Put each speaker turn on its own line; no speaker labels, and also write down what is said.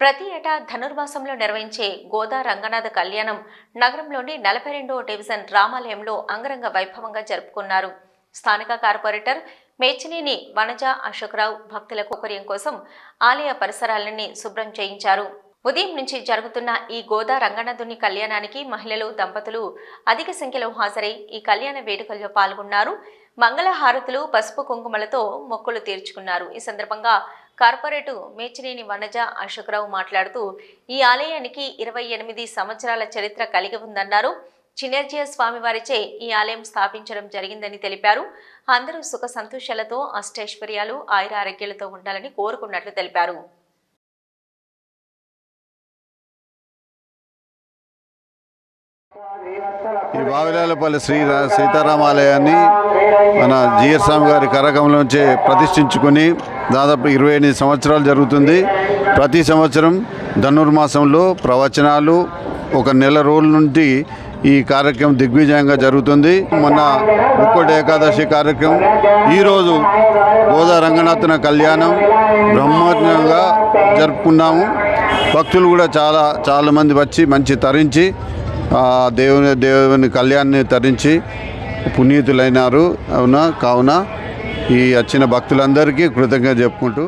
ప్రతి ఏటా ధనుర్మాసంలో నిర్వహించే గోదా రంగనాథ కళ్యాణం నగరంలోని 42వ డివిజన్ రామాలయంలో అంగరంగ వైభవంగా జరుపుకున్నారు. స్థానిక కార్పొరేటర్ మేచినేని వనజ అశోక్రావు భక్తుల సౌకర్యం కోసం ఆలయ పరిసరాలన్నీ శుభ్రం చేయించారు. ఉదయం నుంచి జరుగుతున్న ఈ గోదా రంగనాథుని కళ్యాణానికి మహిళలు, దంపతులు అధిక సంఖ్యలో హాజరై ఈ కళ్యాణ వేడుకల్లో పాల్గొన్నారు. మంగళహారతులు, పసుపు కుంకుమలతో మొక్కులు తీర్చుకున్నారు. ఈ సందర్భంగా కార్పొరేటు మేచినేని వనజ అశోక్రావు మాట్లాడుతూ ఈ ఆలయానికి 28 సంవత్సరాల చరిత్ర కలిగి ఉందన్నారు. చినర్జీయ స్వామివారిచే ఈ ఆలయం స్థాపించడం జరిగిందని తెలిపారు. అందరూ సుఖ సంతోషాలతో, అష్టైశ్వర్యాలు, ఆయురారోగ్యాలతో ఉండాలని కోరుకున్నట్లు తెలిపారు.
ఈ వావిలాలపల్లి శ్రీ సీతారామాలయాన్ని మన జిఆర్ స్వామి గారి కరకంలోంచి ప్రతిష్ఠించుకొని దాదాపు 28 సంవత్సరాలు జరుగుతుంది. ప్రతి సంవత్సరం ధనుర్మాసంలో ప్రవచనాలు ఒక నెల రోజుల నుండి ఈ కార్యక్రమం దిగ్విజయంగా జరుగుతుంది. మొన్న ముక్కోటి ఏకాదశి కార్యక్రమం, ఈరోజు గోదా రంగనాథుని కళ్యాణం బ్రహ్మాండంగా జరుపుకున్నాము. భక్తులు కూడా చాలా మంది వచ్చి మంచి తరించి దేవుని కళ్యాణాన్ని తరించి పునీతులైనారు. కావున ఈ వచ్చిన భక్తులందరికీ కృతజ్ఞత చెప్పుకుంటూ